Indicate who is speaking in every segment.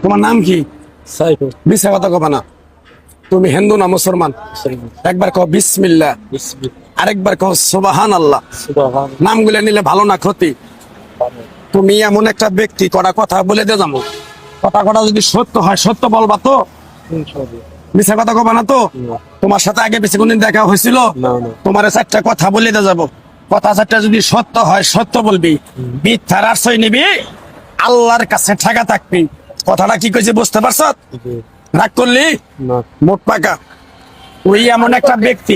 Speaker 1: তোমার নাম কি?
Speaker 2: সাইফুল।
Speaker 1: মিছা কথা কবা না। তুমি হিন্দু না মুসলমান? একবার কও বিসমিল্লাহ, আরেকবার কও সুবহানাল্লাহ। নামগুলো নিলে ভালো না ক্ষতি? তুমি এমন একটা ব্যক্তি, কটা কথা বলে দিয়ে যাবো। কথা যদি সত্য হয় সত্য বলবা তো? মিছা কথা কবা না তো? তোমার সাথে আগে বেশি কোনদিন দেখা হয়েছিল? তোমার চারটা কথা বলে দিয়ে যাবো। কথা চারটা যদি সত্য হয় সত্য বলবি, মিথ্যার আশ্রয় নিবি, আল্লাহর কাছে ঠেকা থাকবি। কথাটা কি কইছে বুঝতে পারছ? রাগ করলি? মোট পাকা। ওই এমন একটা ব্যক্তি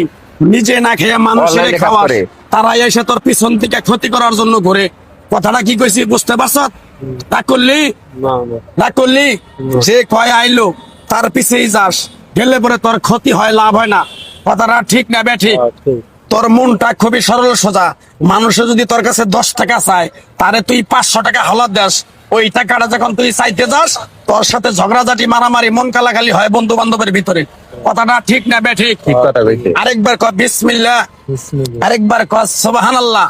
Speaker 1: নিজে না খেয়ে মানুষের খাওয়ার, তারাই এসে তোর পিছন থেকে ক্ষতি করার জন্য ঘুরে। কথাটা কি কইছি বুঝতে পারছ? রাগ করলি? রাগ করলি? যে কয় আইলো তার পিছেই যাস, গেলে পরে তোর ক্ষতি হয়, লাভ হয় না। কথাটা ঠিক না বেঠিক? তোর মনটা খুবই সরল সোজা। মানুষে যদি তোর কাছে 10 টাকা চায়, তারে তুই 500 টাকা হলাদ দেস। ওই টাকাটা যখন তুই চাইতে যাস, তোর সাথে ঝগড়াঝাটি মারামারি মন কালাকালি হয় বন্ধু বান্ধবের ভিতরে। কথাটা ঠিক না বেঠিক? আরেকবার কর বিসমিল্লাহ, আরেকবার কর সুবহানাল্লাহ।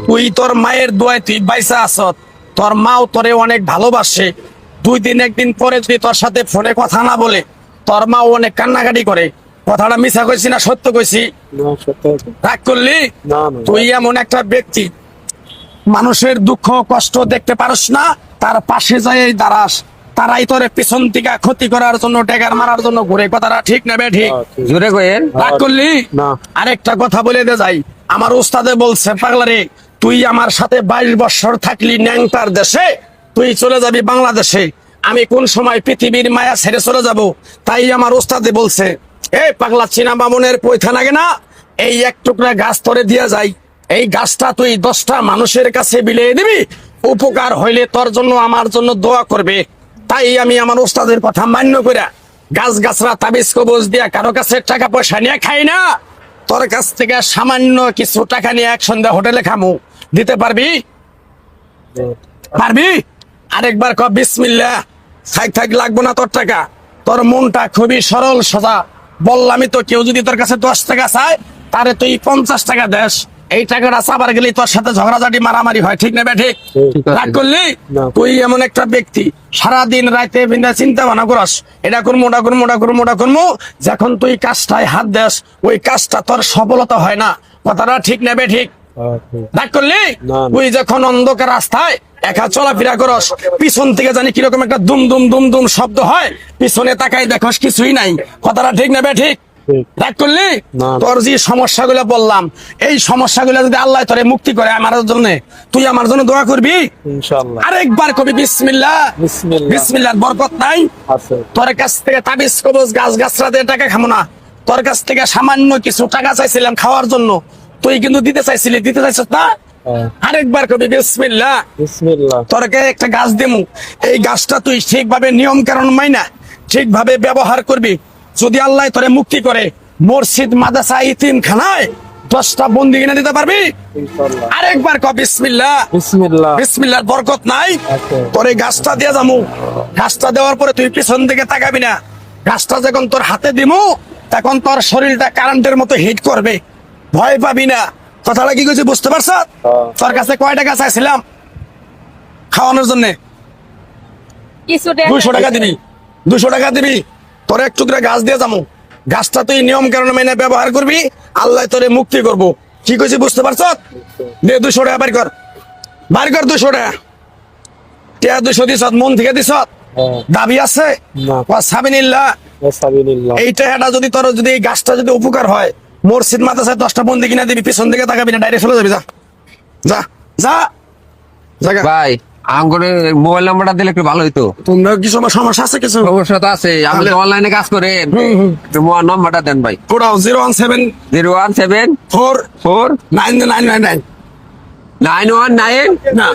Speaker 1: তুই তোর মায়ের দোয়ায় তুই বাইসা আসত। তোর মাও তোরে অনেক ভালোবাসে। 2 দিন 1 দিন পরে যদি তোর সাথে ফোনে কথা না বলে, তোর মাও অনেক কান্নাকাটি করে। কথাটা মিছা কইছি না সত্য কইছি? রাগ করলি? তুই এমন একটা ব্যক্তি, মানুষের দুঃখ কষ্ট দেখতে পারস না, তার পাশে যাই দাঁড়াস। তারাই তোরে পিছন থেকে ক্ষতি করার জন্য, টেকার মারার জন্য ঘুরে। কথাটা ঠিক না বেঠিক?
Speaker 2: জোরে কইেন।
Speaker 1: রাগ করলি? আরেকটা কথা বলে দে যাই। আমার উস্তাদে বলছে, পাগলারে তুই আমার সাথে 22 বছর থাকলি ন্যাংটার দেশে, তুই চলে যাবি বাংলাদেশে। আমি কোন সময় পৃথিবীর মায়া ছেড়ে চলে যাব? তাই আমার উস্তাদে বলছে, এই পাগলা চীনা বামনের পয়থা লাগে না, এই এক টুকরা গাছ তোরে দিয়া যায়, এই গাছটা তুই 10টা মানুষের কাছে বিলিয়ে দিবি, উপকার হইলে তোর জন্য আমার জন্য দোয়া করবে। তাই আমি আমার ওস্তাদের কথা মান্য করে গাছ গাছরা তাবিজ কবজ দিয়া কারো কাছে টাকা পয়সা নিয়ে খাই না। তোর কাছ থেকে সামান্য কিছু টাকা নিয়ে এক সন্ধ্যা হোটেলে খামু। দিতে পারবি? পারবি? আরেকবার ক বিসমিল্লাহ। থাক লাগবো না তোর টাকা। তোর মনটা খুবই সরল সোজা। বললামই তো, কেউ যদি তোর কাছে 10 টাকা চায়, তারে তুই 50 টাকা দেস। এই টাকাটা চাবার গেলে তোর সাথে ঝগড়াঝাটি মারামারি হয়, ঠিক না বেঠিক? রাগ করলি? তুই এমন একটা ব্যক্তি, সারাদিন রাতে চিন্তা ভাবনা করস, এটা করবো ওটা করবো ওটা করবো ওটা করবো। যখন তুই কাজটায় হাত দেস, ওই কাজটা তোর সফলতা হয় না। কথাটা ঠিক না বেঠিক? রাগ করলি? তুই যখন অন্ধকার রাস্তায় একা চলাফেরা করস, পিছন থেকে জানি কিরকম একটা দুম দুম দুম দুম শব্দ হয়, পিছনে তাকাই দেখস কিছুই নাই। কথাটা ঠিক না বেঠিক? রাগ করলি? তোর যে সমস্যাগুলো বললাম, এই সমস্যাগুলো যদি আল্লাহ তোরে মুক্তি করে আমার জন্য, তুই আমার জন্য দোয়া করবি ইনশাআল্লাহ। আরেকবার কবি বিসমিল্লাহ। বিসমিল্লাহর বরকত নাই? তোর কাছ থেকে তাবিজ কবজ গাছ গাছরা দিয়ে টাকা খামো না। তোর কাছ থেকে সামান্য কিছু টাকা চাইছিলাম খাওয়ার জন্য, তুই কিন্তু দিতে চাইছিলি, দিতে চাইছিস না? আরেকবার কবি বিসমিল্লাহ। তোরকে একটা গাছ দেমু, এই গাছটা তুই ঠিকভাবে নিয়ম কারণ মাইনা ঠিকভাবে ব্যবহার করবি। যদি আল্লাহ তোরে মুক্তি করে, মসজিদ মাদ্রাসা ইতিমখানায় 10টা বন্দি কিনে দিতে পারবি? আরেকবার ক বিসমিল্লাহ। বিসমিল্লাহর বরকত নাই? তোর এই গাছটা দিয়ে যামু, গাছটা দেওয়ার পরে তুই পিছন দিকে তাকাবি না। গাছটা যখন তোর হাতে দিমু, তখন তোর শরীরটা কারেন্টের মতো হিট করবে, ভয় পাবি না। কথাটা কি কইছি বুঝতে পারছ? তোর কাছে কয় টাকা চাইছিলাম খাওয়ানোর জন্য? 200 টাকা দিবি। 200 টাকা দিবি, তোর এক টুকরা গাছ দিয়ে যাবো। গাছটা তুই নিয়ম কারণে মেনে ব্যবহার করবি, আল্লাহ তোরে মুক্তি করবো। কি কইছি বুঝতে পারছ? দে 200 টাকা বাইর কর, বাইর কর 200 টাকা। 200 দিস, মন থেকে দিস? দাবি আছে? সাবিনিল্লাহ। এই টাকাটা যদি তোর, যদি এই গাছটা যদি উপকার হয়, মসজিদ মাদ্রাসায় 10টা বন্দি কিনা দিবি, পিছন দিকে তাকাবি না, ডাইরেক্ট চলে যাবি। যা যা যা জায়গা।
Speaker 2: ভাই আমগরে মোবাইল নাম্বারটা দিলে একটু ভালো হইতো।
Speaker 1: তোমরা কি সমস্যা আছে? কিছু
Speaker 2: সমস্যা তো আছে, আপনি অনলাইনে কাজ করেন, মোবাইল নাম্বারটা দেন ভাই।
Speaker 1: কোডাও 017
Speaker 2: 017
Speaker 1: 4
Speaker 2: 4
Speaker 1: 9999
Speaker 2: 919
Speaker 1: না